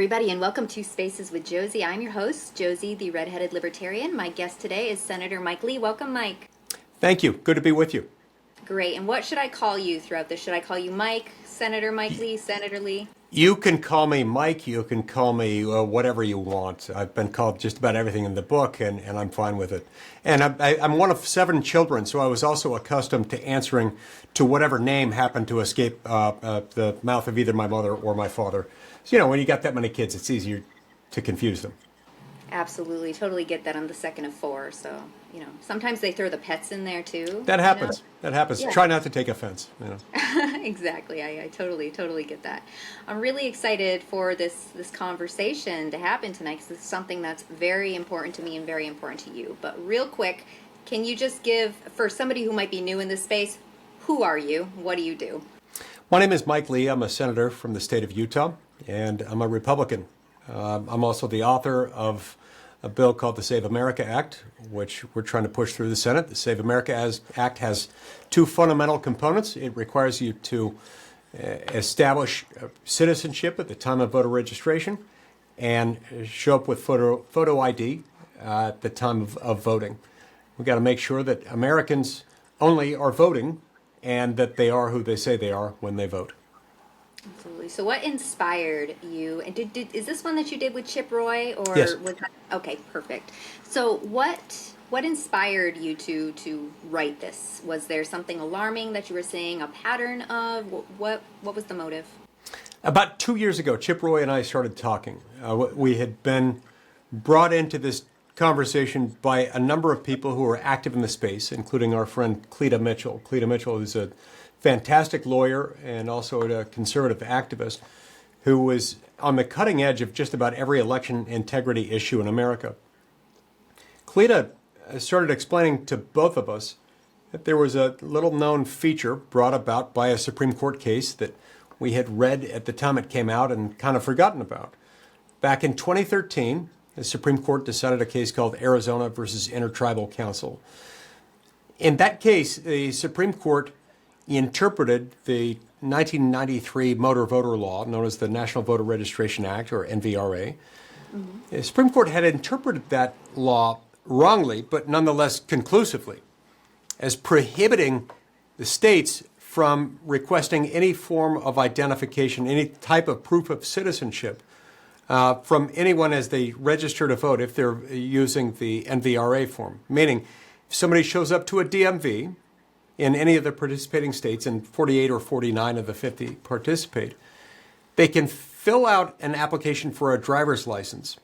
everybody, and welcome to Spaces with Josie. I'm your host, Josie, the Redheaded Libertarian. My guest today is Senator Mike Lee. Welcome, Mike. Thank you. Good to be with you. Great. And what should I call you throughout this? Should I call you Mike, Senator Mike Lee, Senator Lee? You can call me Mike. You can call me whatever you want. I've been called just about everything in the book, and I'm fine with it. And I'm one of 7 children, so I was also accustomed to answering to whatever name happened to escape the mouth of either my mother or my father. So, when you got that many kids, it's easier to confuse them. Absolutely. Totally get that. I'm the second of 4, so, sometimes they throw the pets in there, too. That happens. That happens. Yeah. Try not to take offense. Exactly. I totally get that. I'm really excited for this conversation to happen tonight because it's something that's very important to me and very important to you. But real quick, can you just give, for somebody who might be new in this space, who are you? What do you do? My name is Mike Lee. I'm a senator from the state of Utah, and I'm a Republican. I'm also the author of a bill called the Save America Act, which we're trying to push through the Senate. The Save America Act has 2 fundamental components. It requires you to establish citizenship at the time of voter registration and show up with photo ID at the time of voting. We've got to make sure that Americans only are voting and that they are who they say they are when they vote. Absolutely. So what inspired you? And is this one that you did with Chip Roy? Or Yes. was that, okay, perfect. So what inspired you to write this? Was there something alarming that you were seeing a pattern of? What was the motive? About 2 years ago, Chip Roy and I started talking. We had been brought into this conversation by a number of people who are active in the space, including our friend Cleta Mitchell. Cleta Mitchell is a fantastic lawyer and also a conservative activist who was on the cutting edge of just about every election integrity issue in America. Cleta started explaining to both of us that there was a little-known feature brought about by a Supreme Court case that we had read at the time it came out and kind of forgotten about. Back in 2013, the Supreme Court decided a case called Arizona versus Intertribal Council. In that case, the Supreme Court interpreted the 1993 motor voter law, known as the National Voter Registration Act, or NVRA. Mm-hmm. The Supreme Court had interpreted that law wrongly, but nonetheless conclusively, as prohibiting the states from requesting any form of identification, any type of proof of citizenship from anyone as they register to vote if they're using the NVRA form. Meaning, if somebody shows up to a DMV in any of the participating states, and 48 or 49 of the 50 participate, they can fill out an application for a driver's license.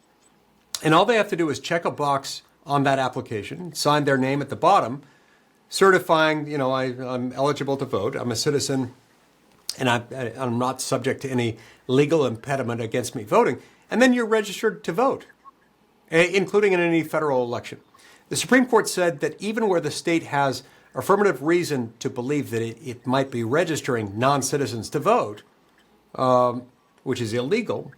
And all they have to do is check a box on that application, sign their name at the bottom, certifying, I'm eligible to vote, I'm a citizen, and I'm not subject to any legal impediment against me voting. And then you're registered to vote, including in any federal election. The Supreme Court said that even where the state has affirmative reason to believe that it might be registering non-citizens to vote, which is illegal,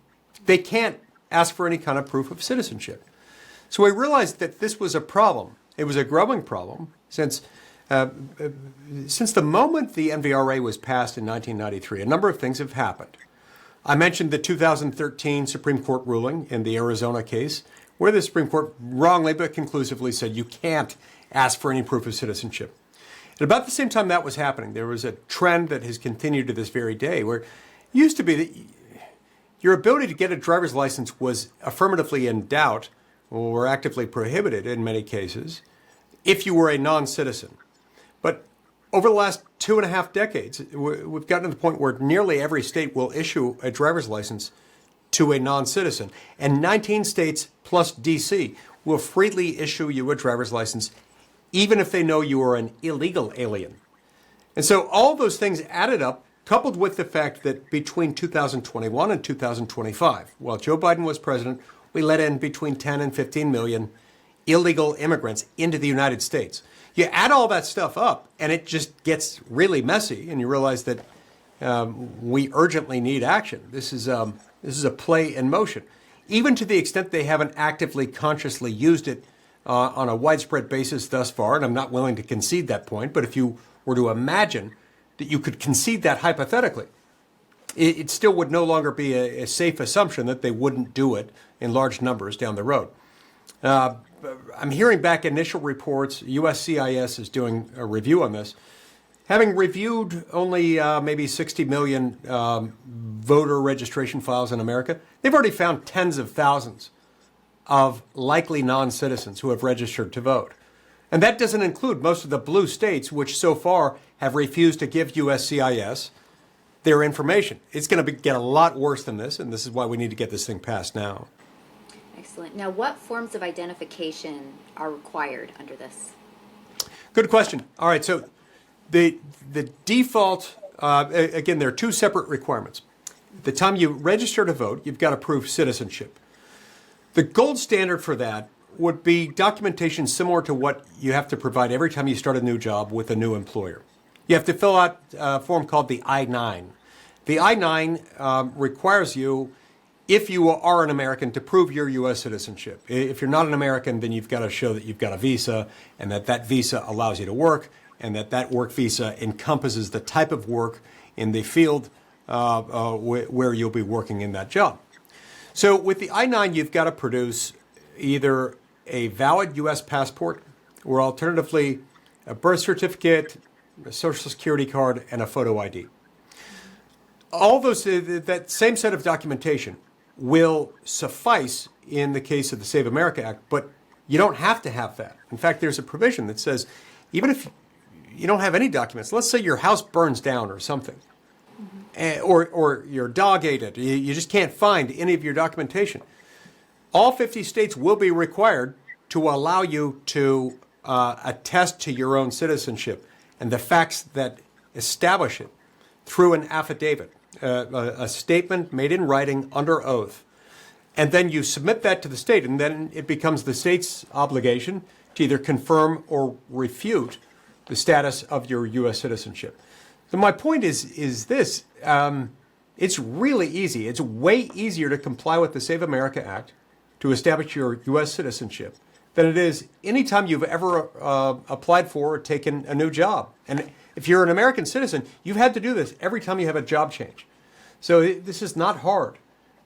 they can't ask for any kind of proof of citizenship. So we realized that this was a problem. It was a growing problem since the moment the NVRA was passed in 1993, a number of things have happened. I mentioned the 2013 Supreme Court ruling in the Arizona case, where the Supreme Court wrongly but conclusively said you can't ask for any proof of citizenship. At about the same time that was happening, there was a trend that has continued to this very day, where it used to be that your ability to get a driver's license was affirmatively in doubt or actively prohibited in many cases if you were a non-citizen. But over the last 2.5 decades, we've gotten to the point where nearly every state will issue a driver's license to a non-citizen. And 19 states plus D.C. will freely issue you a driver's license even if they know you are an illegal alien. And so all those things added up, coupled with the fact that between 2021 and 2025, while Joe Biden was president, we let in between 10 and 15 million illegal immigrants into the United States. You add all that stuff up, and it just gets really messy, and you realize that we urgently need action. This is a play in motion, even to the extent they haven't actively, consciously used it on a widespread basis thus far, and I'm not willing to concede that point, but if you were to imagine that you could concede that hypothetically, it still would no longer be a safe assumption that they wouldn't do it in large numbers down the road. I'm hearing back initial reports. USCIS is doing a review on this. Having reviewed only maybe 60 million voter registration files in America, they've already found tens of thousands of likely non-citizens who have registered to vote. And that doesn't include most of the blue states, which so far have refused to give USCIS their information. It's going to get a lot worse than this, and this is why we need to get this thing passed now. Excellent. Now, what forms of identification are required under this? Good question. All right, so the default, again, there are two separate requirements. At the time you register to vote, you've got to prove citizenship. The gold standard for that would be documentation similar to what you have to provide every time you start a new job with a new employer. You have to fill out a form called the I-9. The I-9 requires you, if you are an American, to prove your U.S. citizenship. If you're not an American, then you've got to show that you've got a visa and that visa allows you to work and that work visa encompasses the type of work in the field where you'll be working in that job. So with the I-9, you've got to produce either a valid U.S. passport or alternatively a birth certificate, a social security card, and a photo ID. All those, that same set of documentation will suffice in the case of the Save America Act, but you don't have to have that. In fact, there's a provision that says even if you don't have any documents, let's say your house burns down or something, or your dog ate it, you just can't find any of your documentation. All 50 states will be required to allow you to attest to your own citizenship and the facts that establish it through an affidavit, a statement made in writing under oath. And then you submit that to the state, and then it becomes the state's obligation to either confirm or refute the status of your U.S. citizenship. So my point is this. It's really easy. It's way easier to comply with the Save America Act to establish your U.S. citizenship than it is any time you've ever applied for or taken a new job. And if you're an American citizen, you've had to do this every time you have a job change. So this is not hard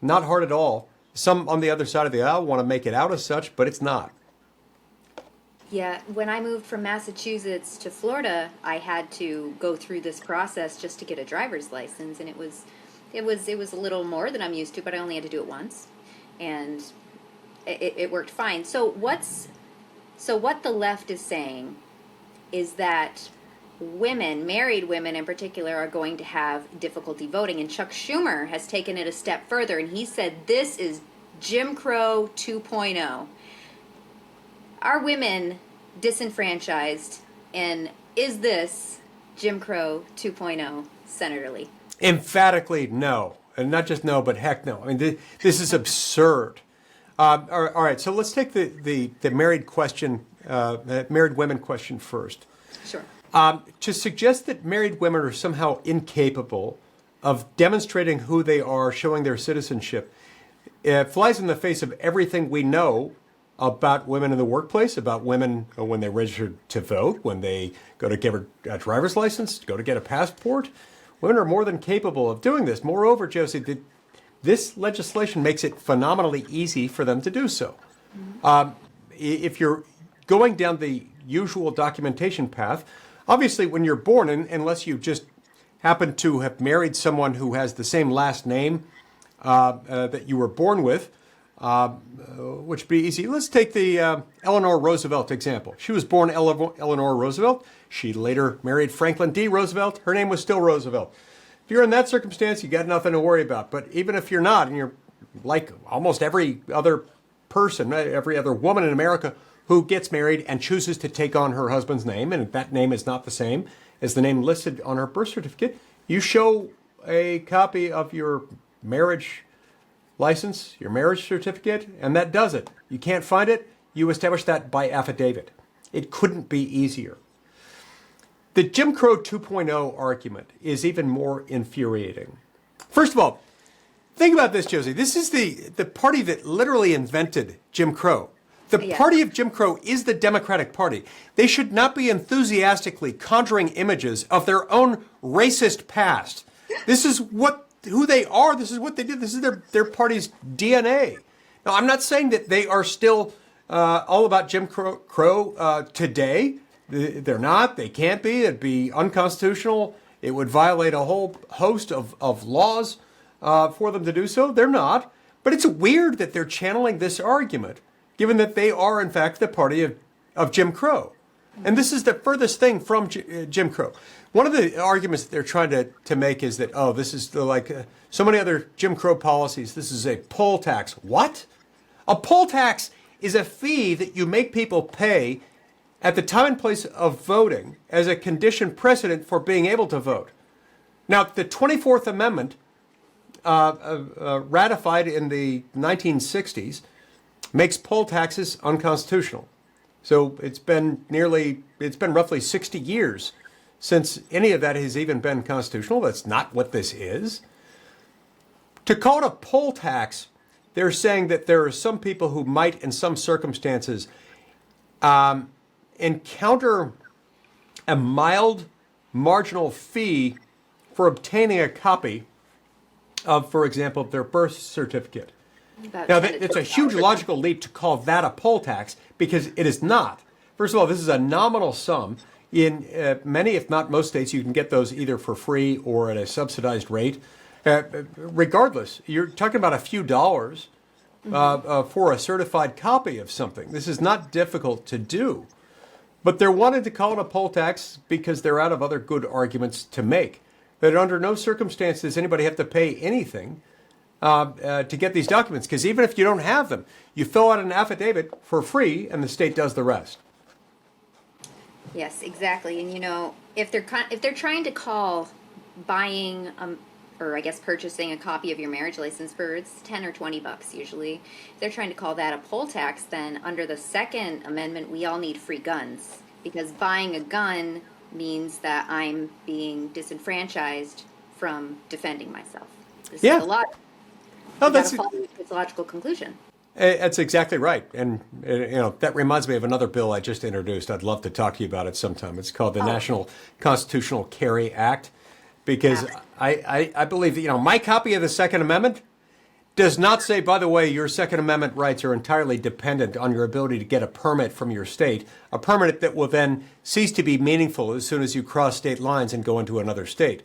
at all. Some on the other side of the aisle want to make it out as such, but it's not. Yeah, when I moved from Massachusetts to Florida, I had to go through this process just to get a driver's license, and it was a little more than I'm used to, but I only had to do it once, and it worked fine. So what the left is saying is that women, married women in particular, are going to have difficulty voting, and Chuck Schumer has taken it a step further, and he said this is Jim Crow 2.0. Are women disenfranchised, and is this Jim Crow 2.0, Senator Lee? Emphatically no. And not just no, but heck no. I mean, this is absurd. All right, so let's take the married question, married women question first. Sure. To suggest that married women are somehow incapable of demonstrating who they are, showing their citizenship, it flies in the face of everything we know about women in the workplace, about women when they register to vote, when they go to get a driver's license, go to get a passport. Women are more than capable of doing this. Moreover, Josie, this legislation makes it phenomenally easy for them to do so. Mm-hmm. If you're going down the usual documentation path, obviously when you're born, unless you just happen to have married someone who has the same last name that you were born with, which would be easy. Let's take the Eleanor Roosevelt example. She was born Eleanor Roosevelt. She later married Franklin D. Roosevelt. Her name was still Roosevelt. If you're in that circumstance, you got nothing to worry about. But even if you're not, and you're like almost every other person, every other woman in America who gets married and chooses to take on her husband's name, and if that name is not the same as the name listed on her birth certificate, you show a copy of your marriage license, your marriage certificate, and that does it. You can't find it, you establish that by affidavit. It couldn't be easier. The Jim Crow 2.0 argument is even more infuriating. First of all, think about this, Josie. This is the party that literally invented Jim Crow. The party of Jim Crow is the Democratic Party. They should not be enthusiastically conjuring images of their own racist past. This is what who they are. This is what they do. This is their party's DNA. Now, I'm not saying that they are still all about Jim Crow today. They're not. They can't be. It'd be unconstitutional. It would violate a whole host of laws for them to do so. They're not. But it's weird that they're channeling this argument, given that they are, in fact, the party of Jim Crow. And this is the furthest thing from Jim Crow. One of the arguments that they're trying to make is that, oh, this is like so many other Jim Crow policies. This is a poll tax. What? A poll tax is a fee that you make people pay at the time and place of voting as a condition precedent for being able to vote. Now, the 24th Amendment, ratified in the 1960s, makes poll taxes unconstitutional. So it's been roughly 60 years since any of that has even been constitutional. That's not what this is. To call it a poll tax, they're saying that there are some people who might, in some circumstances, encounter a mild marginal fee for obtaining a copy of, for example, their birth certificate. Now, it's a huge logical leap to call that a poll tax, because it is not. First of all, this is a nominal sum. In many, if not most states, you can get those either for free or at a subsidized rate. Regardless, you're talking about a few dollars for a certified copy of something. This is not difficult to do. But they're wanting to call it a poll tax because they're out of other good arguments to make. That under no circumstances does anybody have to pay anything to get these documents. Because even if you don't have them, you fill out an affidavit for free and the state does the rest. Yes, exactly. And if they're trying to call buying or I guess purchasing a copy of your marriage license for it's $10 or $20 usually. If they're trying to call that a poll tax, then under the Second Amendment, we all need free guns, because buying a gun means that I'm being disenfranchised from defending myself. This is a lot. Oh, that's its logical conclusion. That's exactly right. And, that reminds me of another bill I just introduced. I'd love to talk to you about it sometime. It's called the National Constitutional Carry Act, because I believe that, my copy of the Second Amendment does not say, by the way, your Second Amendment rights are entirely dependent on your ability to get a permit from your state, a permit that will then cease to be meaningful as soon as you cross state lines and go into another state.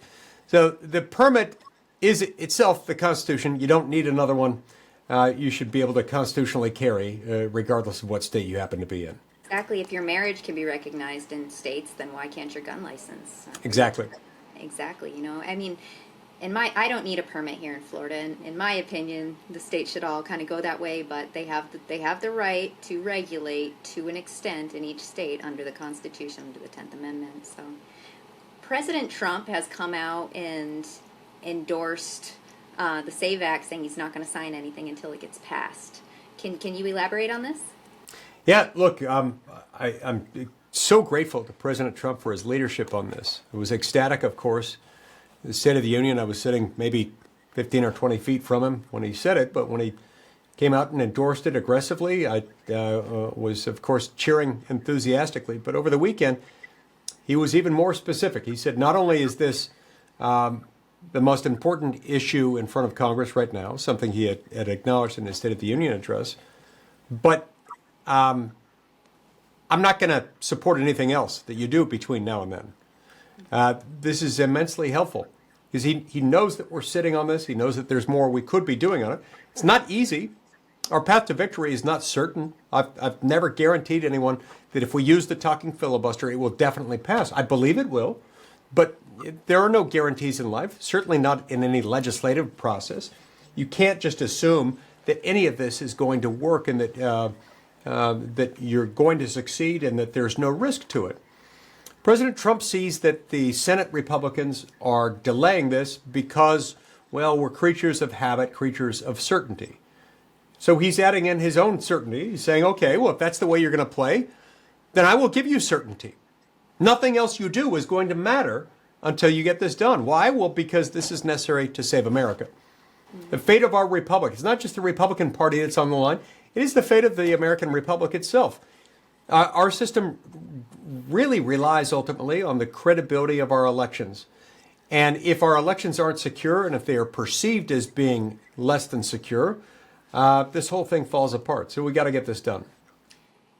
So the permit is itself the Constitution. You don't need another one. You should be able to constitutionally carry, regardless of what state you happen to be in. Exactly. If your marriage can be recognized in states, then why can't your gun license? Exactly. Exactly. I don't need a permit here in Florida. And in my opinion, the states should all kind of go that way, but they have the right to regulate to an extent in each state under the Constitution, under the 10th Amendment. So President Trump has come out and endorsed the SAVE Act, saying he's not going to sign anything until it gets passed. Can you elaborate on this? Yeah, look, I'm so grateful to President Trump for his leadership on this. I was ecstatic, of course. The State of the Union, I was sitting maybe 15 or 20 feet from him when he said it, but when he came out and endorsed it aggressively, I was, of course, cheering enthusiastically. But over the weekend, he was even more specific. He said, not only is this the most important issue in front of Congress right now, something he had acknowledged in his State of the Union address, but I'm not going to support anything else that you do between now and then. This is immensely helpful because he knows that we're sitting on this. He knows that there's more we could be doing on it. It's not easy. Our path to victory is not certain. I've never guaranteed anyone that if we use the talking filibuster, it will definitely pass. I believe it will, but there are no guarantees in life, certainly not in any legislative process. You can't just assume that any of this is going to work and that you're going to succeed and that there's no risk to it. President Trump sees that the Senate Republicans are delaying this because, well, we're creatures of habit, creatures of certainty. So he's adding in his own certainty. He's saying, okay, well, if that's the way you're going to play, then I will give you certainty. Nothing else you do is going to matter until you get this done. Why? Well, because this is necessary to save America. The fate of our republic, it's not just the Republican Party that's on the line, it is the fate of the American Republic itself. Our system really relies ultimately on the credibility of our elections. And if our elections aren't secure, and if they are perceived as being less than secure, this whole thing falls apart. So we got to get this done.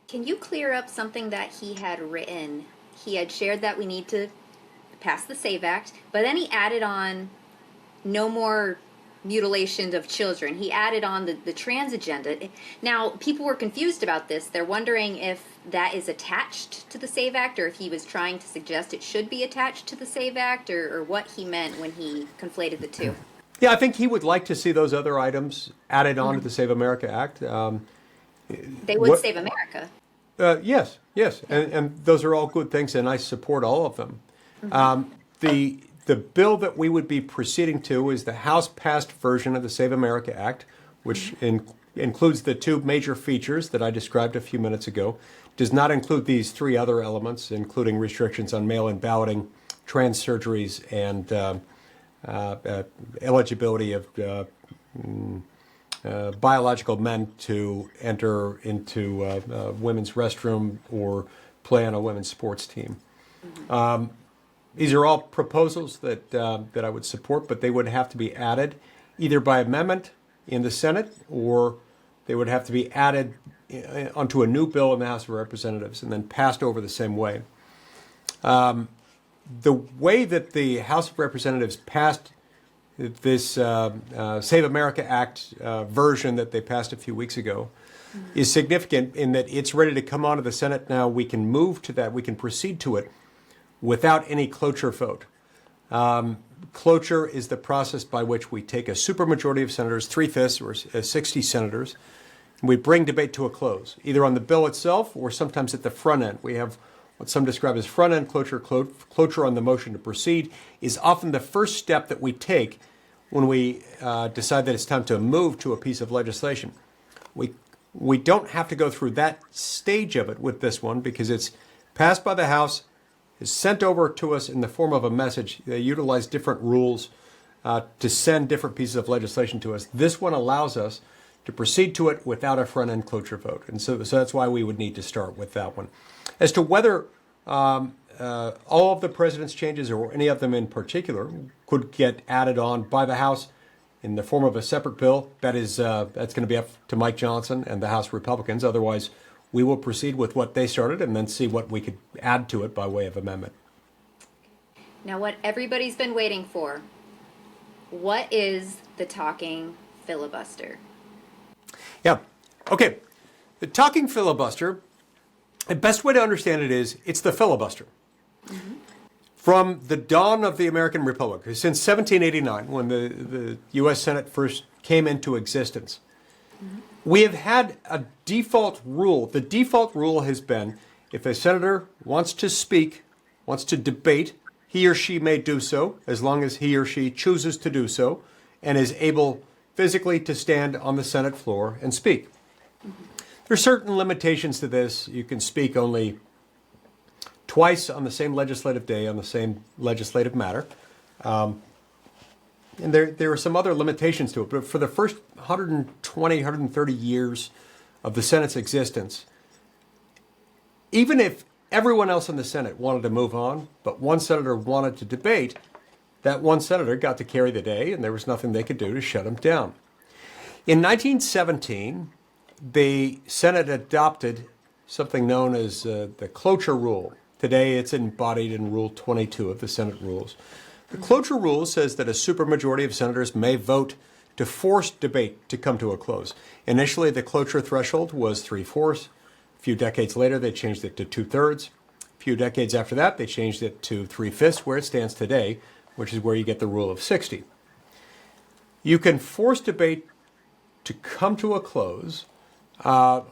Can you clear up something that he had written? He had shared that we need to pass the SAVE Act, but then he added on no more mutilation of children. He added on the trans agenda. Now, people were confused about this. They're wondering if that is attached to the SAVE Act, or if he was trying to suggest it should be attached to the SAVE Act, or what he meant when he conflated the two. Yeah, I think he would like to see those other items added on to the Save America Act. They would save America. Yes, and those are all good things, and I support all of them. The bill that we would be proceeding to is the House-passed version of the Save America Act, which includes the two major features that I described a few minutes ago. Does not include these three other elements, including restrictions on mail-in balloting, trans surgeries, and eligibility of biological men to enter into women's restroom or play on a women's sports team. These are all proposals that I would support, but they would have to be added either by amendment in the Senate, or they would have to be added onto a new bill in the House of Representatives and then passed over the same way. The way that the House of Representatives passed this Save America Act version that they passed a few weeks ago is significant in that it's ready to come onto the Senate now. We can move to that. We can proceed to it without any cloture vote. Cloture is the process by which we take a supermajority of senators, 3/5 or 60 senators, and we bring debate to a close, either on the bill itself or sometimes at the front end. We have what some describe as front end cloture. Cloture on the motion to proceed is often the first step that we take when we decide that it's time to move to a piece of legislation. We don't have to go through that stage of it with this one because it's passed by the House, is sent over to us in the form of a message. They utilize different rules to send different pieces of legislation to us. This one allows us to proceed to it without a front-end cloture vote. And so that's why we would need to start with that one. As to whether all of the president's changes or any of them in particular could get added on by the House in the form of a separate bill, that's going to be up to Mike Johnson and the House Republicans. Otherwise, we will proceed with what they started and then see what we could add to it by way of amendment. Now, what everybody's been waiting for, what is the talking filibuster? Yeah. Okay. The talking filibuster, the best way to understand it is it's the filibuster. From the dawn of the American Republic, since 1789, when the U.S. Senate first came into existence, we have had a default rule. The default rule has been if a senator wants to speak, wants to debate, he or she may do so as long as he or she chooses to do so and is able physically to stand on the Senate floor and speak. There are certain limitations to this. You can speak only twice on the same legislative day on the same legislative matter. And there are some other limitations to it. But for the first 120, 130 years of the Senate's existence, even if everyone else in the Senate wanted to move on, but one senator wanted to debate, that one senator got to carry the day, and there was nothing they could do to shut him down. In 1917, the Senate adopted something known as the cloture rule. Today, it's embodied in Rule 22 of the Senate rules. The cloture rule says that a supermajority of senators may vote to force debate to come to a close. Initially, the cloture threshold was 3/4. A few decades later, they changed it to 2/3. A few decades after that, they changed it to 3/5, where it stands today, which is where you get the rule of 60. You can force debate to come to a close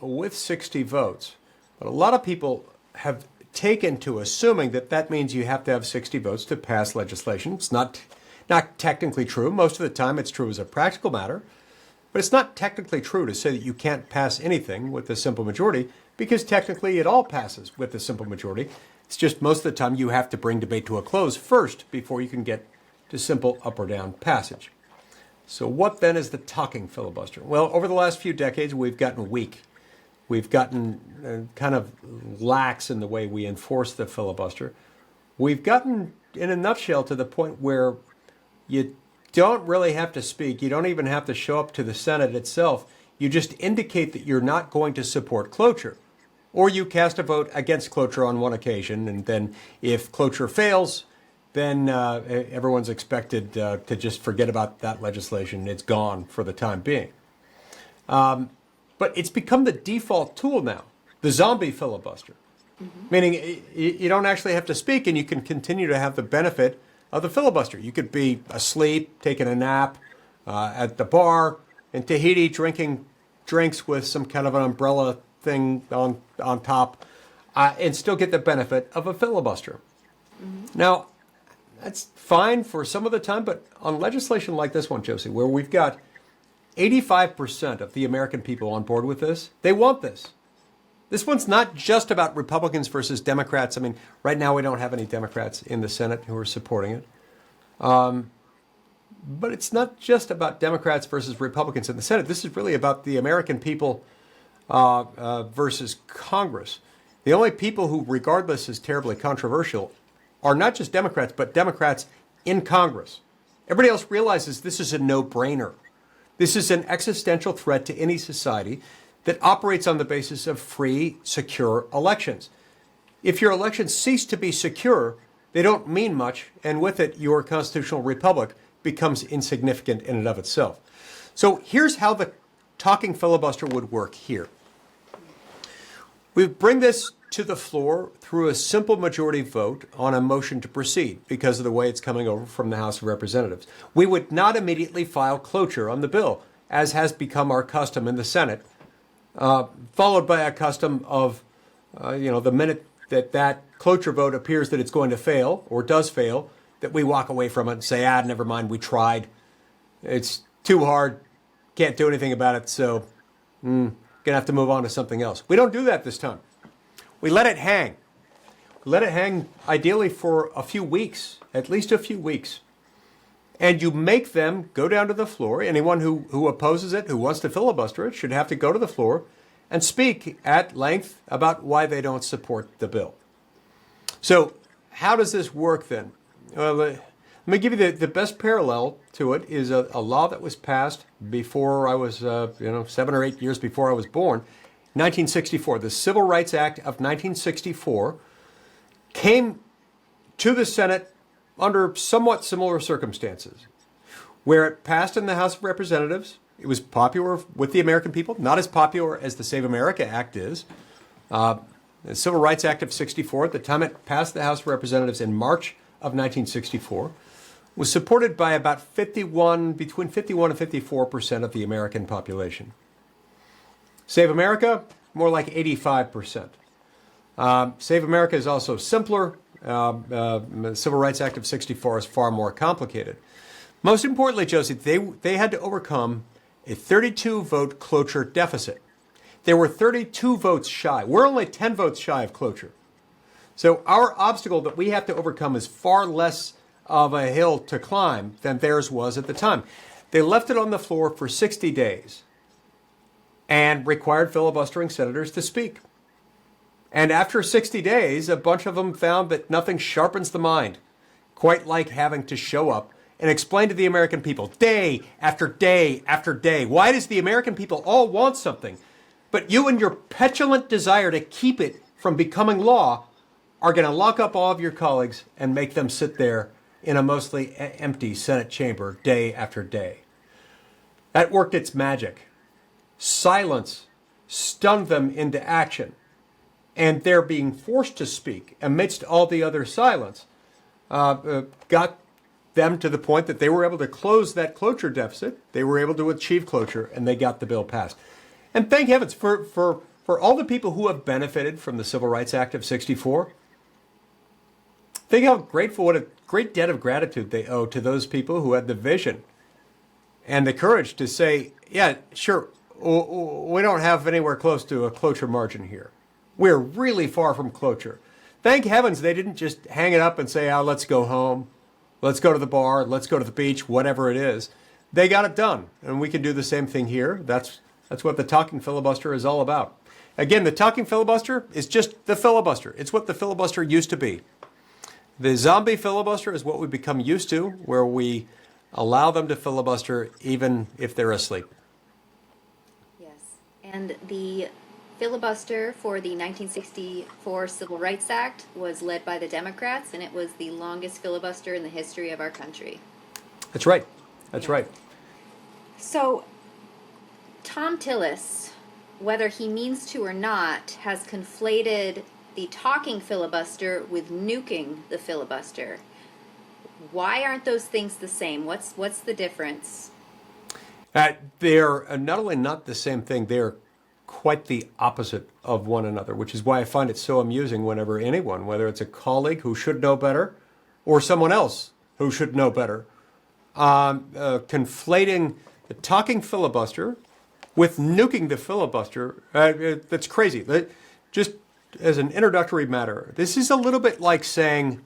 with 60 votes. But a lot of people have taken to assuming that that means you have to have 60 votes to pass legislation. It's not technically true. Most of the time it's true as a practical matter. But it's not technically true to say that you can't pass anything with a simple majority, because technically it all passes with a simple majority. It's just most of the time you have to bring debate to a close first before you can get to simple up or down passage. So what then is the talking filibuster? Well, over the last few decades, we've gotten weak. We've gotten kind of lax in the way we enforce the filibuster. We've gotten in a nutshell to the point where you don't really have to speak. You don't even have to show up to the Senate itself. You just indicate that you're not going to support cloture. Or you cast a vote against cloture on one occasion, and then if cloture fails, then everyone's expected to just forget about that legislation. It's gone for the time being. But it's become the default tool now, the zombie filibuster, meaning you don't actually have to speak, and you can continue to have the benefit of the filibuster. You could be asleep, taking a nap at the bar in Tahiti, drinking drinks with some kind of an umbrella thing on top, and still get the benefit of a filibuster. Now, that's fine for some of the time, but on legislation like this one, Josie, where we've got 85% of the American people on board with this, they want this. This one's not just about Republicans versus Democrats. I mean, right now we don't have any Democrats in the Senate who are supporting it. But it's not just about Democrats versus Republicans in the Senate. This is really about the American people versus Congress. The only people who regard this as terribly controversial are not just Democrats, but Democrats in Congress. Everybody else realizes this is a no-brainer. This is an existential threat to any society that operates on the basis of free, secure elections. If your elections cease to be secure, they don't mean much, and with it, your constitutional republic becomes insignificant in and of itself. So here's how the talking filibuster would work here. We bring this to the floor through a simple majority vote on a motion to proceed because of the way it's coming over from the House of Representatives. We would not immediately file cloture on the bill, as has become our custom in the Senate, followed by a custom of, the minute that cloture vote appears that it's going to fail or does fail, that we walk away from it and say, never mind, we tried. It's too hard, can't do anything about it, so going to have to move on to something else. We don't do that this time. We let it hang. We let it hang ideally for a few weeks, at least a few weeks. And you make them go down to the floor. Anyone who opposes it, who wants to filibuster it, should have to go to the floor and speak at length about why they don't support the bill. So how does this work then? Well, let me give you the best parallel to it is a law that was passed before I was, 7 or 8 years before I was born. 1964, the Civil Rights Act of 1964 came to the Senate under somewhat similar circumstances, where it passed in the House of Representatives. It was popular with the American people, not as popular as the Save America Act is. The Civil Rights Act of 64, at the time it passed the House of Representatives in March of 1964, was supported by about between 51 and 54% of the American population. Save America, more like 85%. Save America is also simpler. The Civil Rights Act of 64 is far more complicated. Most importantly, Josie, they had to overcome a 32-vote cloture deficit. They were 32 votes shy. We're only 10 votes shy of cloture. So our obstacle that we have to overcome is far less of a hill to climb than theirs was at the time. They left it on the floor for 60 days and required filibustering senators to speak. And after 60 days, a bunch of them found that nothing sharpens the mind quite like having to show up and explain to the American people day after day after day, why does the American people all want something, but you and your petulant desire to keep it from becoming law are going to lock up all of your colleagues and make them sit there in a mostly empty Senate chamber day after day. That worked its magic. Silence stunned them into action, and their being forced to speak amidst all the other silence got them to the point that they were able to close that cloture deficit. They were able to achieve cloture, and they got the bill passed. And thank heavens for all the people who have benefited from the Civil Rights Act of 64. Think how grateful, what a great debt of gratitude they owe to those people who had the vision and the courage to say, yeah, sure, we don't have anywhere close to a cloture margin here. We're really far from cloture. Thank heavens they didn't just hang it up and say, let's go home, let's go to the bar, let's go to the beach, whatever it is. They got it done, and we can do the same thing here. That's what the talking filibuster is all about. Again, the talking filibuster is just the filibuster. It's what the filibuster used to be. The zombie filibuster is what we've become used to, where we allow them to filibuster even if they're asleep. Yes. And the filibuster for the 1964 Civil Rights Act was led by the Democrats, and it was the longest filibuster in the history of our country. That's right. That's Yeah. right. So, Tom Tillis, whether he means to or not, has conflated the talking filibuster with nuking the filibuster. Why aren't those things the same? What's the difference? They're not only not the same thing, they're quite the opposite of one another, which is why I find it so amusing whenever anyone, whether it's a colleague who should know better or someone else who should know better, conflating the talking filibuster with nuking the filibuster. That's crazy. Just as an introductory matter, this is a little bit like saying,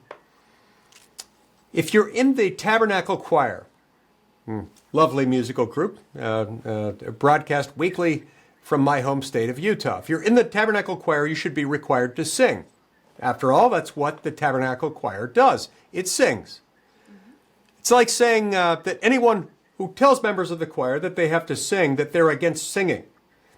if you're in the Tabernacle Choir, lovely musical group, broadcast weekly from my home state of Utah. If you're in the Tabernacle Choir, you should be required to sing. After all, that's what the Tabernacle Choir does. It sings. It's like saying that anyone who tells members of the choir that they have to sing, that they're against singing.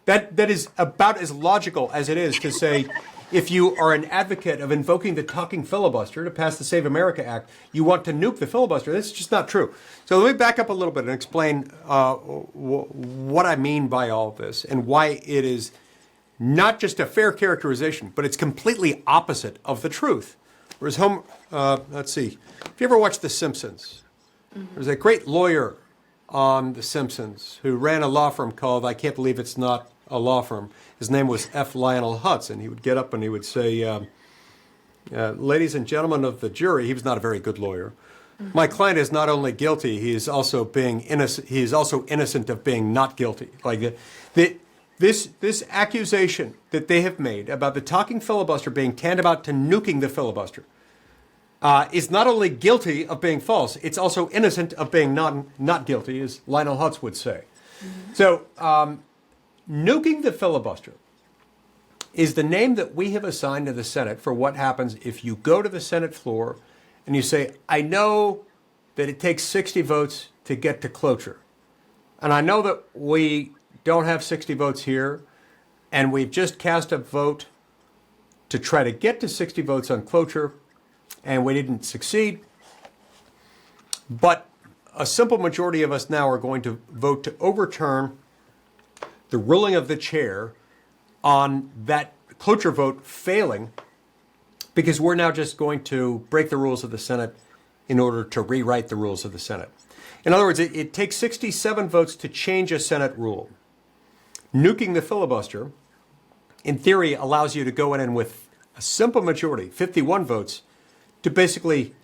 That is about as logical as it is to say, if you are an advocate of invoking the talking filibuster to pass the Save America Act, you want to nuke the filibuster. That's just not true. So let me back up a little bit and explain what I mean by all of this and why it is not just a fair characterization, but it's completely opposite of the truth. Whereas let's see, if you ever watched The Simpsons, there's a great lawyer on The Simpsons who ran a law firm called, I Can't Believe It's Not a Law Firm. His name was F. Lionel Hutz, and he would get up and he would say, ladies and gentlemen of the jury, he was not a very good lawyer. My client is not only guilty, he is also being innocent. He is also innocent of being not guilty. Like this accusation that they have made about the talking filibuster being tantamount to nuking the filibuster is not only guilty of being false, it's also innocent of being not guilty, as Lionel Hutz would say. So nuking the filibuster is the name that we have assigned to the Senate for what happens if you go to the Senate floor and you say, I know that it takes 60 votes to get to cloture. And I know that we don't have 60 votes here, and we've just cast a vote to try to get to 60 votes on cloture, and we didn't succeed. But a simple majority of us now are going to vote to overturn the ruling of the chair on that cloture vote failing, because we're now just going to break the rules of the Senate in order to rewrite the rules of the Senate. In other words, it takes 67 votes to change a Senate rule. Nuking the filibuster, in theory, allows you to go in and with a simple majority, 51 votes, to basically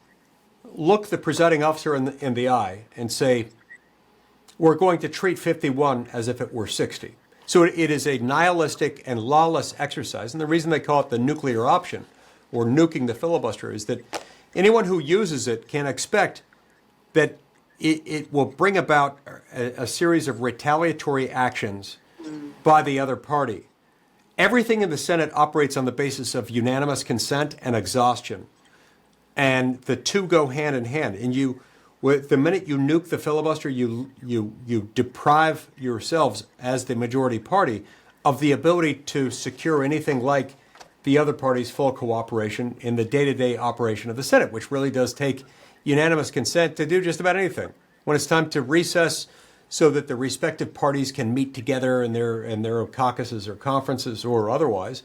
look the presiding officer in the eye and say, we're going to treat 51 as if it were 60. So it is a nihilistic and lawless exercise. And the reason they call it the nuclear option, or nuking the filibuster, is that anyone who uses it can expect that it will bring about a series of retaliatory actions by the other party. Everything in the Senate operates on the basis of unanimous consent and exhaustion. And the two go hand in hand. And the minute you nuke the filibuster, you deprive yourselves as the majority party of the ability to secure anything like the other party's full cooperation in the day-to-day operation of the Senate, which really does take unanimous consent to do just about anything. When it's time to recess so that the respective parties can meet together in their caucuses or conferences or otherwise,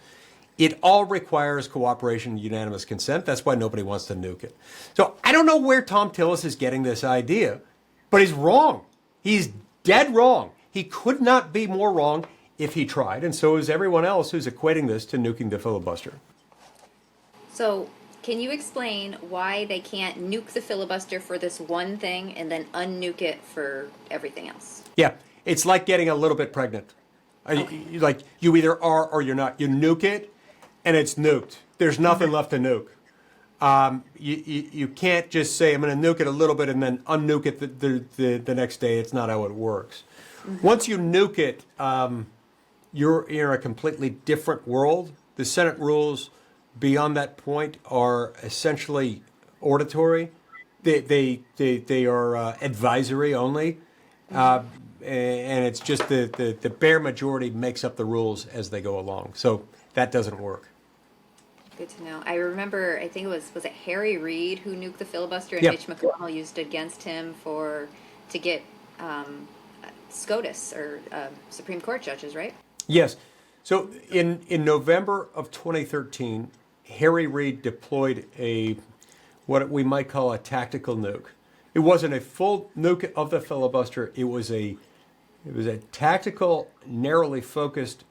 it all requires cooperation and unanimous consent. That's why nobody wants to nuke it. So I don't know where Tom Tillis is getting this idea, but he's wrong. He's dead wrong. He could not be more wrong if he tried, and so is everyone else who's equating this to nuking the filibuster. So, can you explain why they can't nuke the filibuster for this one thing and then unnuke it for everything else? Yeah, it's like getting a little bit pregnant. Okay. Like you either are or you're not. You nuke it, and it's nuked. There's nothing left to nuke. You can't just say, I'm going to nuke it a little bit and then unnuke it the next day. It's not how it works. Once you nuke it, you're in a completely different world. The Senate rules beyond that point are essentially auditory. They are advisory only, and it's just the bare majority makes up the rules as they go along. So that doesn't work. Good to know. I remember, I think was it Harry Reid who nuked the filibuster, and Yep. Mitch McConnell used it against him to get SCOTUS or Supreme Court judges, right? Yes. So in November of 2013, Harry Reid deployed what we might call a tactical nuke. It wasn't a full nuke of the filibuster. It was a tactical, narrowly focused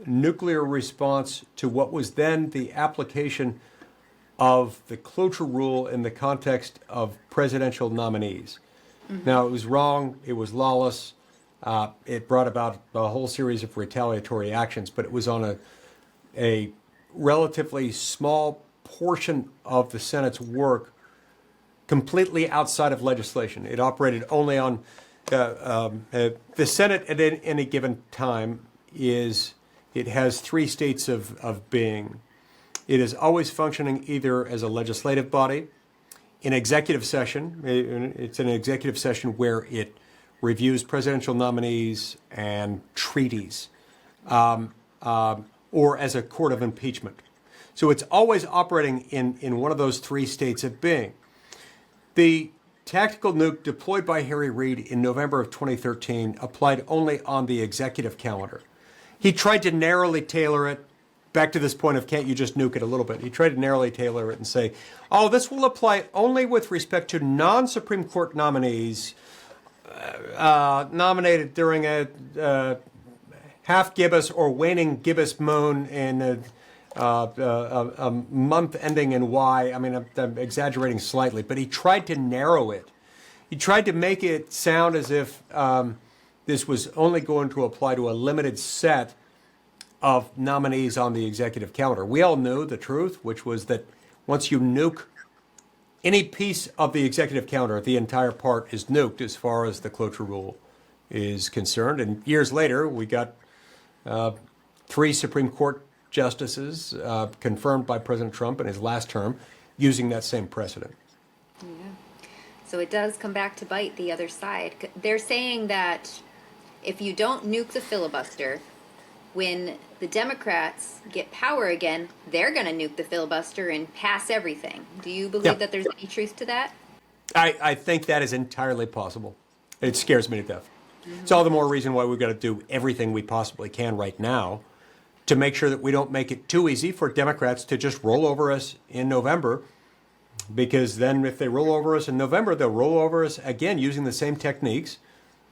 nuclear response to what was then the application of the cloture rule in the context of presidential nominees. Now, it was wrong. It was lawless. It brought about a whole series of retaliatory actions, but it was on a relatively small portion of the Senate's work, completely outside of legislation. It operated only on the Senate at any given time. It has three states of being. It is always functioning either as a legislative body, in executive session. It's an executive session where it reviews presidential nominees and treaties, or as a court of impeachment. So it's always operating in one of those three states of being. The tactical nuke deployed by Harry Reid in November of 2013 applied only on the executive calendar. He tried to narrowly tailor it, back to this point of can't you just nuke it a little bit. He tried to narrowly tailor it and say, oh, this will apply only with respect to non-Supreme Court nominees nominated during a half gibbous or waning gibbous moon in a month ending in Y. I mean, I'm exaggerating slightly, but he tried to narrow it. He tried to make it sound as if this was only going to apply to a limited set of nominees on the executive calendar. We all knew the truth, which was that once you nuke any piece of the executive calendar, the entire part is nuked as far as the cloture rule is concerned. And years later, we got 3 Supreme Court justices confirmed by President Trump in his last term using that same precedent. Yeah. So it does come back to bite the other side. They're saying that if you don't nuke the filibuster, when the Democrats get power again, they're going to nuke the filibuster and pass everything. Do you believe that there's any truth to that? I think that is entirely possible. It scares me to death. It's all the more reason why we've got to do everything we possibly can right now to make sure that we don't make it too easy for Democrats to just roll over us in November, because then if they roll over us in November, they'll roll over us again using the same techniques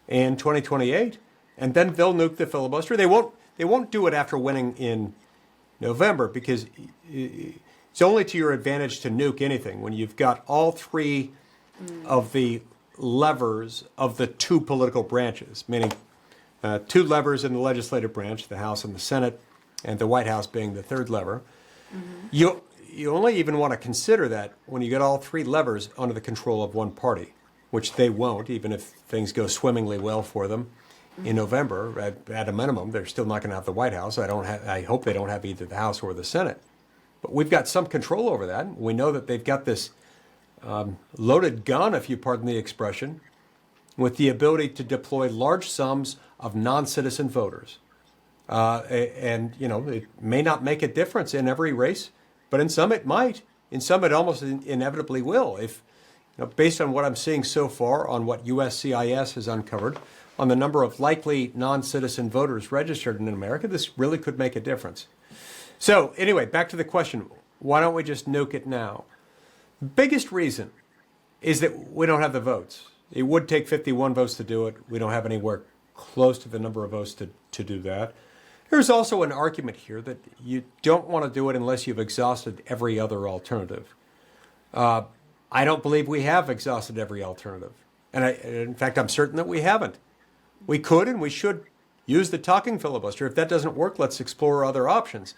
in 2028, and then they'll nuke the filibuster. They won't do it after winning in November, because it's only to your advantage to nuke anything when you've got all 3 of the levers of the 2 political branches, meaning 2 levers in the legislative branch, the House and the Senate, and the White House being the 3rd lever. You only even want to consider that when you get all 3 levers under the control of one party, which they won't, even if things go swimmingly well for them. In November, at a minimum, they're still not going to have the White House. I hope they don't have either the House or the Senate. But we've got some control over that. We know that they've got this loaded gun, if you pardon the expression, with the ability to deploy large sums of non-citizen voters. And, it may not make a difference in every race, but in some it might. In some it almost inevitably will. If, based on what I'm seeing so far, on what USCIS has uncovered, on the number of likely non-citizen voters registered in America, this really could make a difference. So anyway, back to the question, why don't we just nuke it now? The biggest reason is that we don't have the votes. It would take 51 votes to do it. We don't have anywhere close to the number of votes to do that. There's also an argument here that you don't want to do it unless you've exhausted every other alternative. I don't believe we have exhausted every alternative. And in fact, I'm certain that we haven't. We could and we should use the talking filibuster. If that doesn't work, let's explore other options.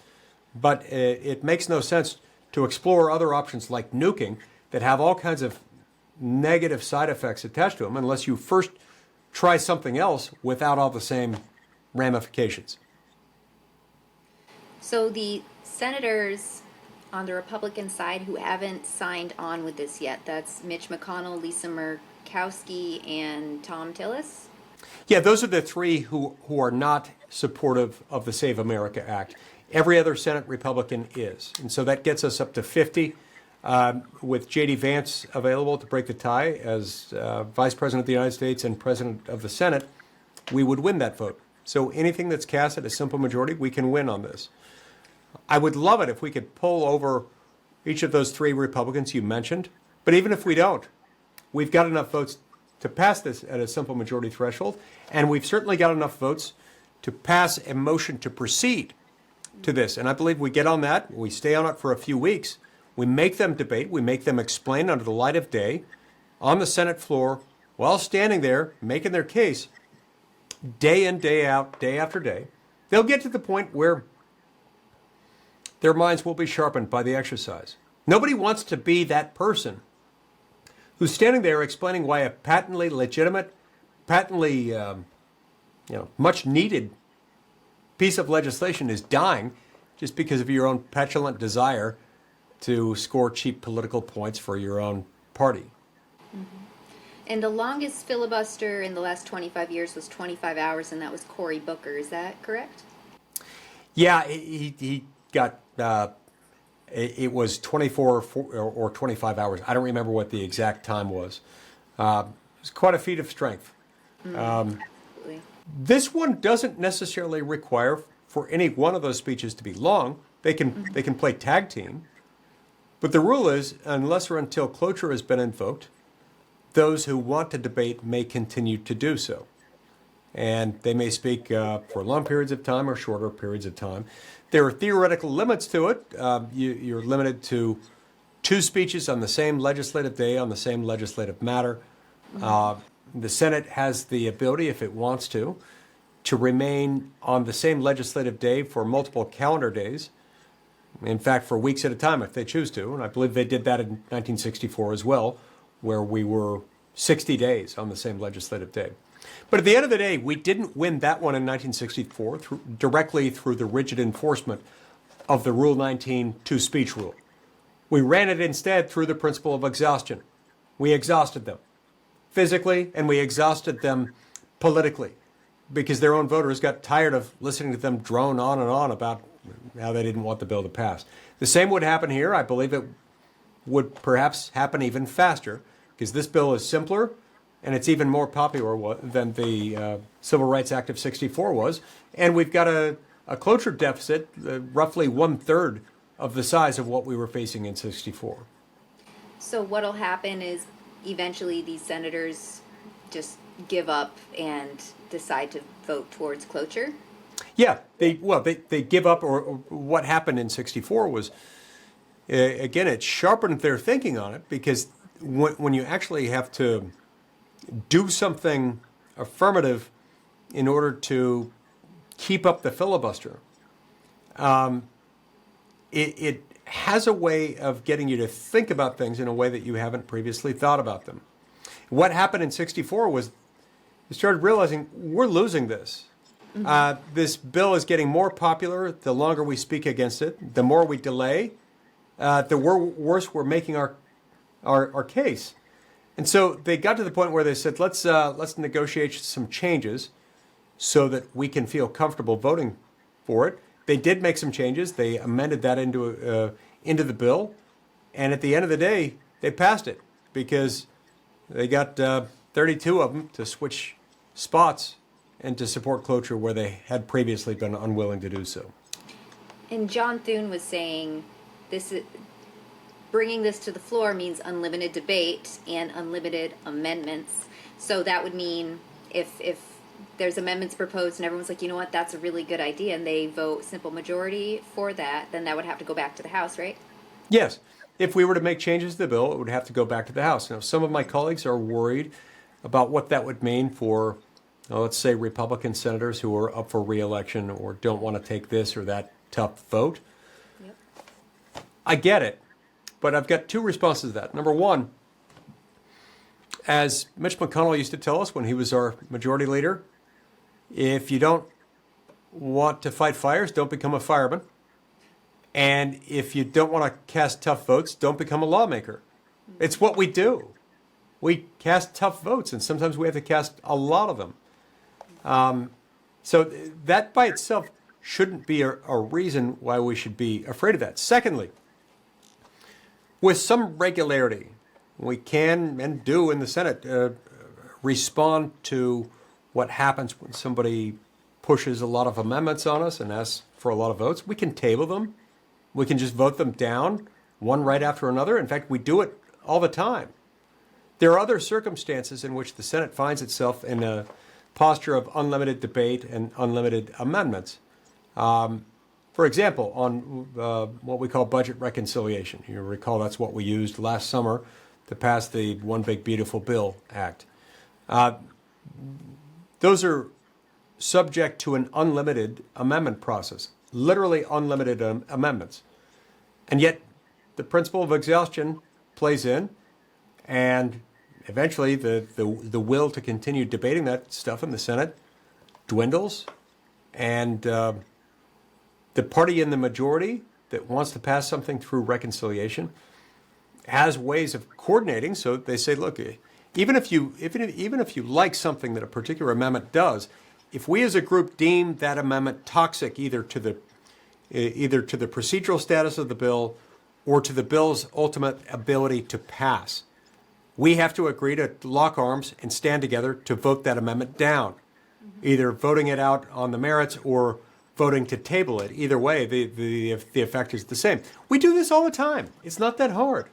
But it makes no sense to explore other options like nuking that have all kinds of negative side effects attached to them unless you first try something else without all the same ramifications. So the senators on the Republican side who haven't signed on with this yet. That's Mitch McConnell, Lisa Murkowski, and Tom Tillis. Yeah, those are the three who are not supportive of the Save America Act. Every other Senate Republican is. And so that gets us up to 50. With J.D. Vance available to break the tie as Vice President of the United States and President of the Senate, we would win that vote. So anything that's cast at a simple majority, we can win on this. I would love it if we could pull over each of those three Republicans you mentioned. But even if we don't, we've got enough votes to pass this at a simple majority threshold, and we've certainly got enough votes to pass a motion to proceed to this. And I believe we get on that, we stay on it for a few weeks, we make them debate, we make them explain under the light of day on the Senate floor while standing there making their case day in, day out, day after day. They'll get to the point where their minds will be sharpened by the exercise. Nobody wants to be that person who's standing there explaining why a patently legitimate, patently much needed piece of legislation is dying just because of your own petulant desire to score cheap political points for your own party. Mm-hmm. And the longest filibuster in the last 25 years was 25 hours, and that was Cory Booker. Is that correct? Yeah, he got, it was 24 or 25 hours. I don't remember what the exact time was. It was quite a feat of strength. Absolutely. This one doesn't necessarily require for any one of those speeches to be long. They can play tag team. But the rule is, unless or until cloture has been invoked, those who want to debate may continue to do so. And they may speak for long periods of time or shorter periods of time. There are theoretical limits to it. You're limited to 2 speeches on the same legislative day on the same legislative matter. The Senate has the ability, if it wants to remain on the same legislative day for multiple calendar days. In fact, for weeks at a time, if they choose to. And I believe they did that in 1964 as well, where we were 60 days on the same legislative day. But at the end of the day, we didn't win that one in 1964 directly through the rigid enforcement of the Rule 19 two-speech rule. We ran it instead through the principle of exhaustion. We exhausted them physically, and we exhausted them politically because their own voters got tired of listening to them drone on and on about how they didn't want the bill to pass. The same would happen here. I believe it would perhaps happen even faster because this bill is simpler and it's even more popular than the Civil Rights Act of '64 was. And we've got a cloture deficit roughly 1/3 of the size of what we were facing in '64. So what'll happen is eventually these senators just give up and decide to vote towards cloture? Yeah, they give up, or what happened in '64 was, again, it sharpened their thinking on it because when you actually have to do something affirmative in order to keep up the filibuster, it has a way of getting you to think about things in a way that you haven't previously thought about them. What happened in '64 was you started realizing we're losing this. This bill is getting more popular the longer we speak against it. The more we delay, the worse we're making our case. And so they got to the point where they said, let's negotiate some changes so that we can feel comfortable voting for it. They did make some changes. They amended that into the bill. And at the end of the day, they passed it because they got 32 of them to switch spots and to support cloture where they had previously been unwilling to do so. And John Thune was saying bringing this to the floor means unlimited debate and unlimited amendments. So that would mean if there's amendments proposed and everyone's like, you know what, that's a really good idea, and they vote simple majority for that, then that would have to go back to the House, right? Yes. If we were to make changes to the bill, it would have to go back to the House. Now, some of my colleagues are worried about what that would mean for, let's say, Republican senators who are up for re-election or don't want to take this or that tough vote. Yep. I get it, but I've got 2 responses to that. Number one, as Mitch McConnell used to tell us when he was our majority leader, if you don't want to fight fires, don't become a fireman. And if you don't want to cast tough votes, don't become a lawmaker. It's what we do. We cast tough votes, and sometimes we have to cast a lot of them. So that by itself shouldn't be a reason why we should be afraid of that. Secondly, with some regularity, we can and do in the Senate respond to what happens when somebody pushes a lot of amendments on us and asks for a lot of votes. We can table them. We can just vote them down, one right after another. In fact, we do it all the time. There are other circumstances in which the Senate finds itself in a posture of unlimited debate and unlimited amendments. For example, on what we call budget reconciliation. You recall that's what we used last summer to pass the One Big Beautiful Bill Act. Those are subject to an unlimited amendment process, literally unlimited amendments. And yet the principle of exhaustion plays in, and eventually the will to continue debating that stuff in the Senate dwindles, and the party in the majority that wants to pass something through reconciliation has ways of coordinating. So they say, look, even if you like something that a particular amendment does, if we as a group deem that amendment toxic either to the procedural status of the bill or to the bill's ultimate ability to pass, we have to agree to lock arms and stand together to vote that amendment down, either voting it out on the merits or voting to table it. Either way, the effect is the same. We do this all the time. It's not that hard.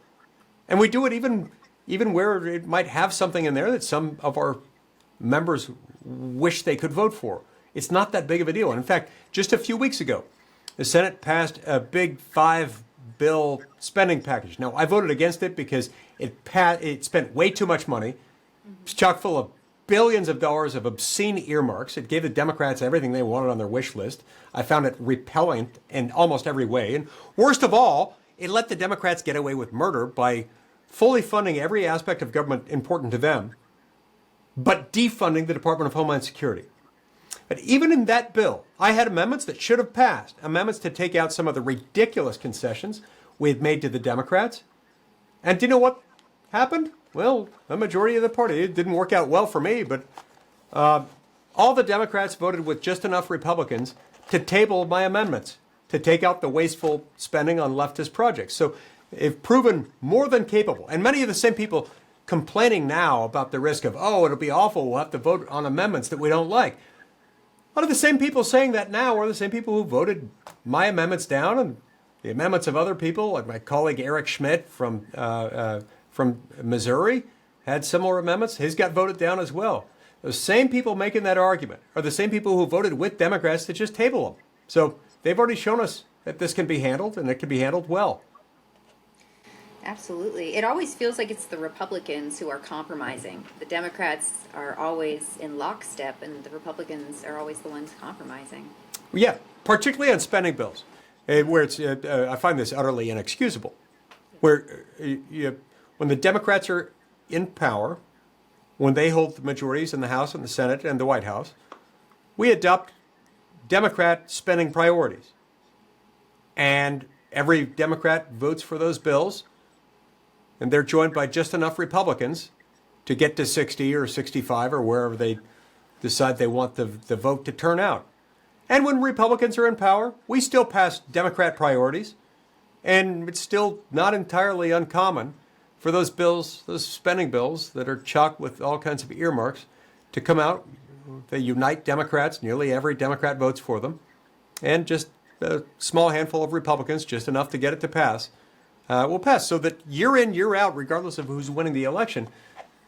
And we do it even where it might have something in there that some of our members wish they could vote for. It's not that big of a deal. And in fact, just a few weeks ago, the Senate passed a big 5-bill spending package. Now, I voted against it because it spent way too much money. It's chock full of billions of dollars of obscene earmarks. It gave the Democrats everything they wanted on their wish list. I found it repellent in almost every way. And worst of all, it let the Democrats get away with murder by fully funding every aspect of government important to them, but defunding the Department of Homeland Security. But even in that bill, I had amendments that should have passed, amendments to take out some of the ridiculous concessions we had made to the Democrats. And do you know what happened? Well, a majority of the party, it didn't work out well for me, but all the Democrats voted with just enough Republicans to table my amendments, to take out the wasteful spending on leftist projects. So they've proven more than capable. And many of the same people complaining now about the risk of, oh, it'll be awful, we'll have to vote on amendments that we don't like. A lot of the same people saying that now are the same people who voted my amendments down and the amendments of other people, like my colleague Eric Schmidt from Missouri had similar amendments. His got voted down as well. Those same people making that argument are the same people who voted with Democrats to just table them. So they've already shown us that this can be handled, and it can be handled well. Absolutely. It always feels like it's the Republicans who are compromising. The Democrats are always in lockstep, and the Republicans are always the ones compromising. Yeah, particularly on spending bills, where it's I find this utterly inexcusable. Where when the Democrats are in power, when they hold the majorities in the House and the Senate and the White House, we adopt Democrat spending priorities. And every Democrat votes for those bills, and they're joined by just enough Republicans to get to 60 or 65 or wherever they decide they want the vote to turn out. And when Republicans are in power, we still pass Democrat priorities, and it's still not entirely uncommon for those bills, those spending bills that are chock with all kinds of earmarks, to come out. They unite Democrats. Nearly every Democrat votes for them. And just a small handful of Republicans, just enough to get it to pass, will pass. So that year in, year out, regardless of who's winning the election,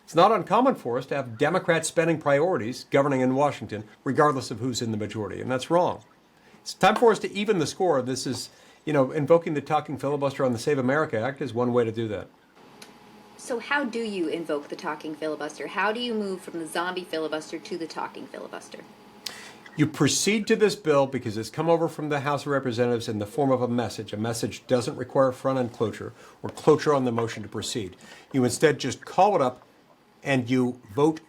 it's not uncommon for us to have Democrat spending priorities governing in Washington, regardless of who's in the majority. And that's wrong. It's time for us to even the score. This is, invoking the talking filibuster on the Save America Act is one way to do that. So how do you invoke the talking filibuster? How do you move from the zombie filibuster to the talking filibuster? You proceed to this bill because it's come over from the House of Representatives in the form of a message. A message doesn't require front-end cloture or cloture on the motion to proceed. You instead just call it up and you vote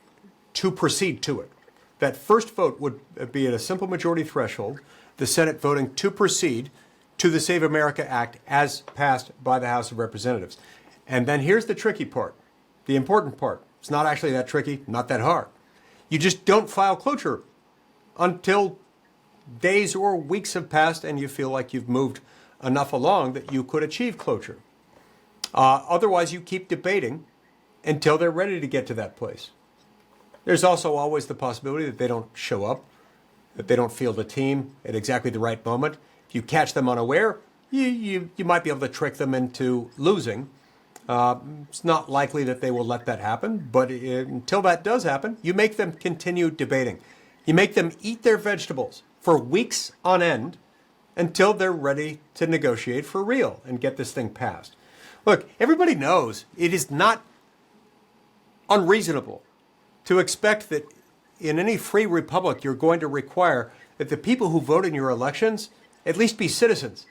to proceed to it. That first vote would be at a simple majority threshold, the Senate voting to proceed to the Save America Act as passed by the House of Representatives. And then here's the tricky part, the important part. It's not actually that tricky, not that hard. You just don't file cloture until days or weeks have passed and you feel like you've moved enough along that you could achieve cloture. Otherwise, you keep debating until they're ready to get to that place. There's also always the possibility that they don't show up, that they don't field a team at exactly the right moment. If you catch them unaware, you might be able to trick them into losing. It's not likely that they will let that happen, but until that does happen, you make them continue debating. You make them eat their vegetables for weeks on end until they're ready to negotiate for real and get this thing passed. Look, everybody knows it is not unreasonable to expect that in any free republic you're going to require that the people who vote in your elections at least be citizens.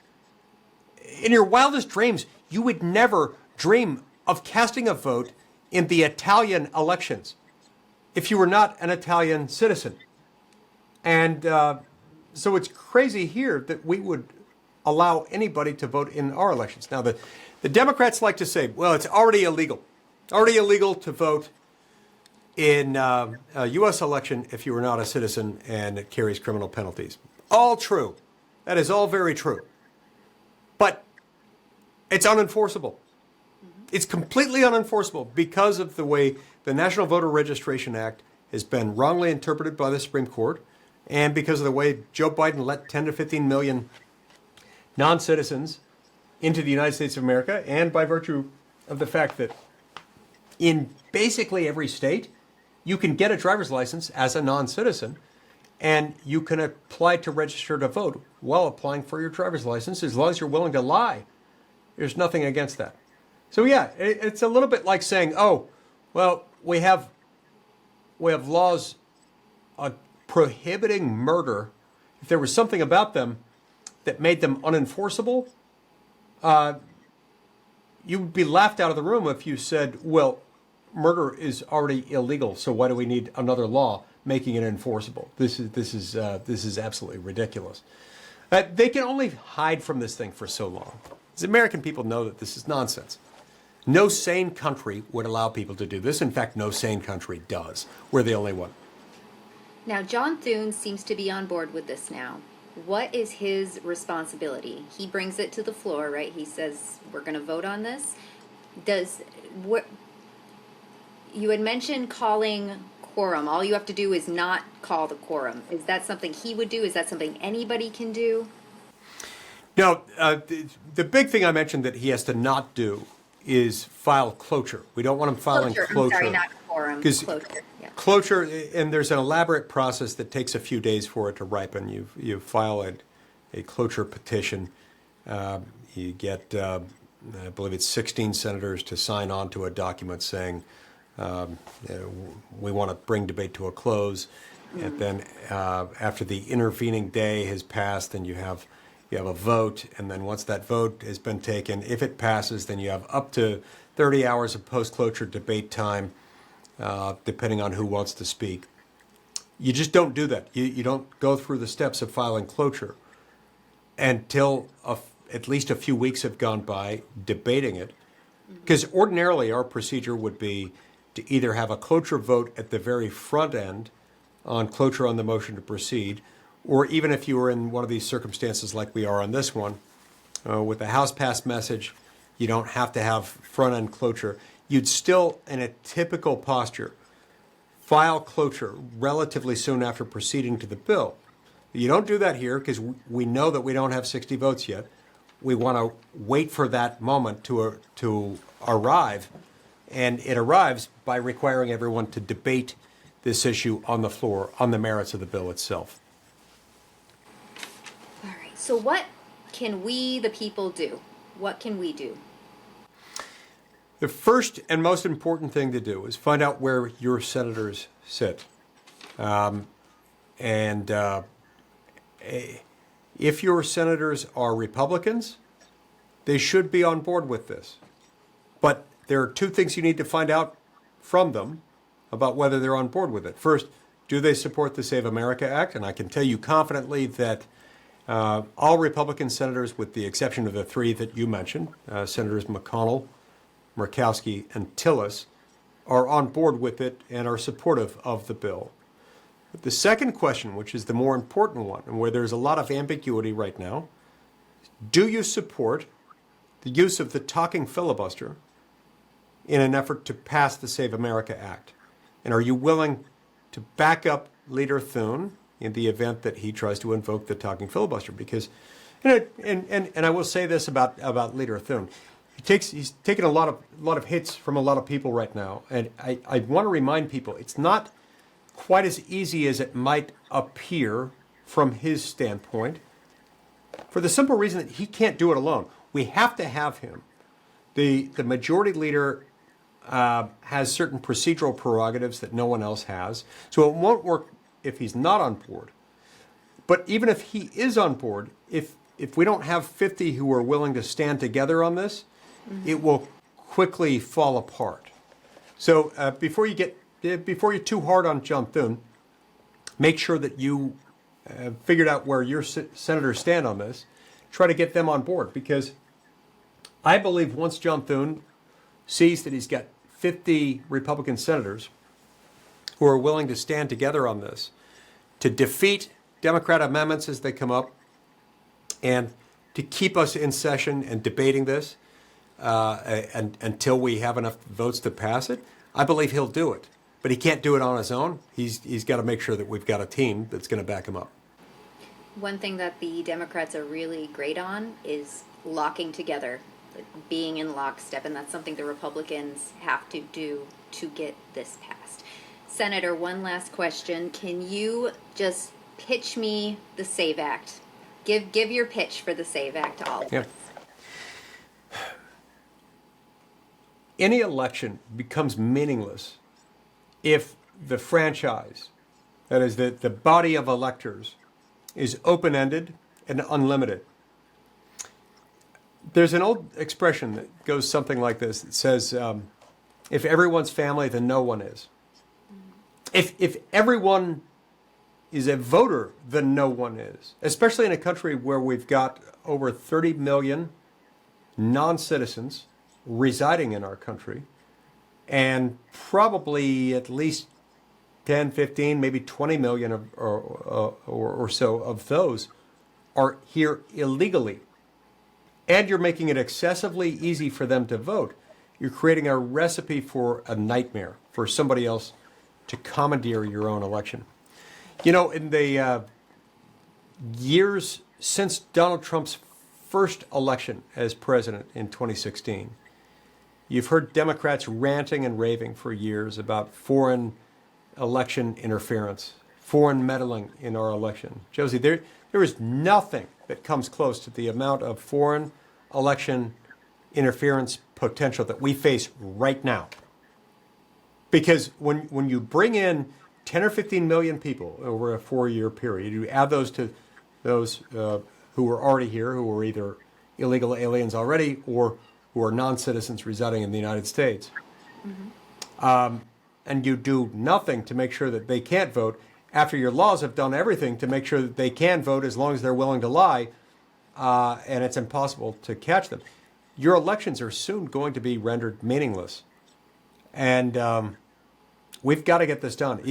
In your wildest dreams, you would never dream of casting a vote in the Italian elections if you were not an Italian citizen. And so it's crazy here that we would allow anybody to vote in our elections. Now, the Democrats like to say, well, it's already illegal. Already illegal to vote in a U.S. election if you are not a citizen, and it carries criminal penalties. All true. That is all very true. But it's unenforceable. It's completely unenforceable because of the way the National Voter Registration Act has been wrongly interpreted by the Supreme Court, and because of the way Joe Biden let 10 to 15 million non-citizens into the United States of America, and by virtue of the fact that in basically every state, you can get a driver's license as a non-citizen, and you can apply to register to vote while applying for your driver's license as long as you're willing to lie. There's nothing against that. So yeah, it's a little bit like saying, oh, well, we have laws prohibiting murder. If there was something about them that made them unenforceable, you would be laughed out of the room if you said, well, murder is already illegal, so why do we need another law making it enforceable? This is absolutely ridiculous. They can only hide from this thing for so long. The American people know that this is nonsense. No sane country would allow people to do this. In fact, no sane country does. We're the only one. Now, John Thune seems to be on board with this now. What is his responsibility? He brings it to the floor, right? He says, we're going to vote on this. You had mentioned calling quorum. All you have to do is not call the quorum. Is that something he would do? Is that something anybody can do? No, the big thing I mentioned that he has to not do is file cloture. We don't want him filing cloture. I'm sorry, not quorum. Cloture. Yeah. Cloture, and there's an elaborate process that takes a few days for it to ripen. You file a cloture petition. You get, I believe it's 16 senators to sign on to a document saying we want to bring debate to a close. And then after the intervening day has passed, then you have a vote, and then once that vote has been taken, if it passes, then you have up to 30 hours of post-cloture debate time, depending on who wants to speak. You just don't do that. You don't go through the steps of filing cloture until at least a few weeks have gone by debating it. Because ordinarily our procedure would be to either have a cloture vote at the very front end on cloture on the motion to proceed, or even if you were in one of these circumstances like we are on this one, with the House passed message, you don't have to have front-end cloture. You'd still, in a typical posture, file cloture relatively soon after proceeding to the bill. You don't do that here because we know that we don't have 60 votes yet. We want to wait for that moment to arrive, and it arrives by requiring everyone to debate this issue on the floor on the merits of the bill itself. So what can we, the people, do? What can we do? The first and most important thing to do is find out where your senators sit. If your senators are Republicans, they should be on board with this. But there are two things you need to find out from them about whether they're on board with it. First, do they support the Save America Act? And I can tell you confidently that All Republican senators, with the exception of the three that you mentioned, Senators McConnell, Murkowski, and Tillis, are on board with it and are supportive of the bill. But the second question, which is the more important one, and where there's a lot of ambiguity right now, do you support the use of the talking filibuster in an effort to pass the Save America Act? And are you willing to back up Leader Thune in the event that he tries to invoke the talking filibuster? Because, and I will say this about Leader Thune, he's taken a lot of hits from a lot of people right now, and I want to remind people it's not quite as easy as it might appear from his standpoint, for the simple reason that he can't do it alone. We have to have him. The majority leader has certain procedural prerogatives that no one else has, so it won't work if he's not on board. But even if he is on board, if we don't have 50 who are willing to stand together on this, it will quickly fall apart. So before you're too hard on John Thune, make sure that you figured out where your senators stand on this. Try to get them on board, because I believe once John Thune sees that he's got 50 Republican senators who are willing to stand together on this, to defeat Democrat amendments as they come up, and to keep us in session and debating this until we have enough votes to pass it, I believe he'll do it. But he can't do it on his own. He's got to make sure that we've got a team that's going to back him up. One thing that the Democrats are really great on is locking together, being in lockstep, and that's something the Republicans have to do to get this passed. Senator, one last question. Can you just pitch me the SAVE Act? Give your pitch for the SAVE Act to all of us. Any election becomes meaningless if the franchise, that is the body of electors, is open-ended and unlimited. There's an old expression that goes something like this. It says, if everyone's family, then no one is. If everyone is a voter, then no one is. Especially in a country where we've got over 30 million non-citizens residing in our country, and probably at least 10, 15, maybe 20 million or so of those are here illegally. And you're making it excessively easy for them to vote. You're creating a recipe for a nightmare for somebody else to commandeer your own election. You know, in the years since Donald Trump's first election as president in 2016, you've heard Democrats ranting and raving for years about foreign election interference, foreign meddling in our election. Josie, there is nothing that comes close to the amount of foreign election interference potential that we face right now. Because when you bring in 10 or 15 million people over a 4-year period, you add those to those who are already here, who are either illegal aliens already or who are non-citizens residing in the United States, and you do nothing to make sure that they can't vote after your laws have done everything to make sure that they can vote as long as they're willing to lie, and it's impossible to catch them. Your elections are soon going to be rendered meaningless. And we've got to get this done.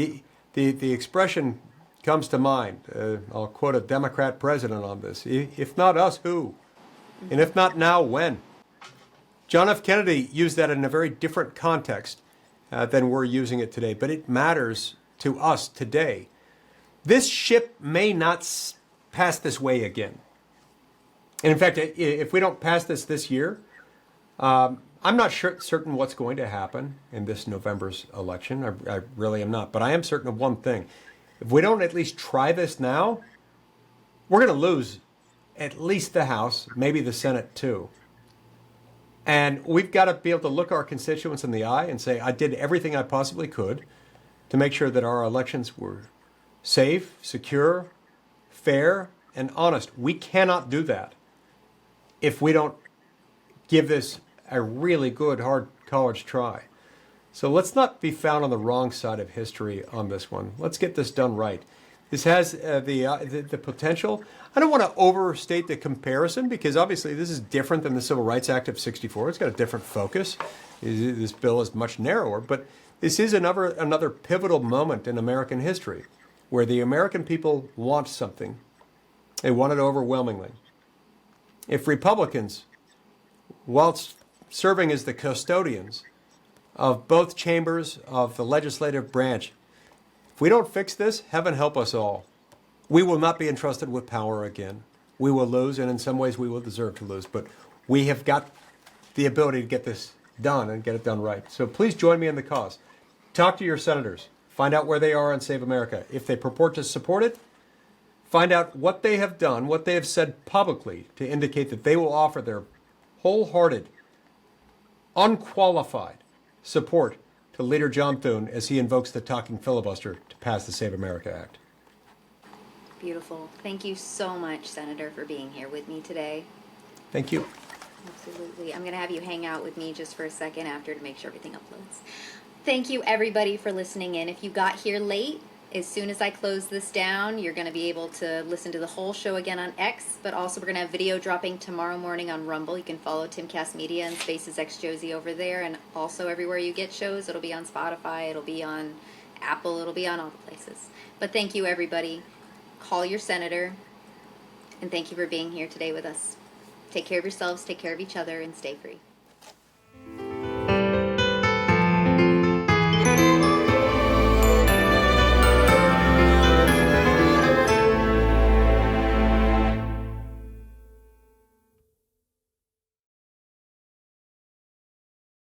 The expression comes to mind. I'll quote a Democrat president on this. If not us, who? And if not now, when? John F. Kennedy used that in a very different context than we're using it today, but it matters to us today. This ship may not pass this way again. And in fact, if we don't pass this year, I'm not certain what's going to happen in this November's election. I really am not. But I am certain of one thing. If we don't at least try this now, we're going to lose at least the House, maybe the Senate too. And we've got to be able to look our constituents in the eye and say, I did everything I possibly could to make sure that our elections were safe, secure, fair, and honest. We cannot do that if we don't give this a really good, hard college try. So let's not be found on the wrong side of history on this one. Let's get this done right. This has the potential. I don't want to overstate the comparison because obviously this is different than the Civil Rights Act of '64. It's got a different focus. This bill is much narrower, but this is another pivotal moment in American history where the American people want something. They want it overwhelmingly. If Republicans, whilst serving as the custodians of both chambers of the legislative branch, if we don't fix this, heaven help us all. We will not be entrusted with power again. We will lose, and in some ways we will deserve to lose. But we have got the ability to get this done and get it done right. So please join me in the cause. Talk to your senators. Find out where they are on Save America. If they purport to support it, find out what they have done, what they have said publicly to indicate that they will offer their wholehearted, unqualified support to Leader John Thune as he invokes the talking filibuster to pass the Save America Act. Beautiful. Thank you so much, Senator, for being here with me today. Thank you. Absolutely. I'm going to have you hang out with me just for a second after to make sure everything uploads. Thank you, everybody, for listening in. If you got here late, as soon as I close this down, you're going to be able to listen to the whole show again on X, but also we're going to have video dropping tomorrow morning on Rumble. You can follow Timcast Media and Spaces X Josie over there, and also everywhere you get shows. It'll be on Spotify, it'll be on Apple, it'll be on all the places. But thank you, everybody. Call your senator, and thank you for being here today with us. Take care of yourselves, take care of each other, and stay free.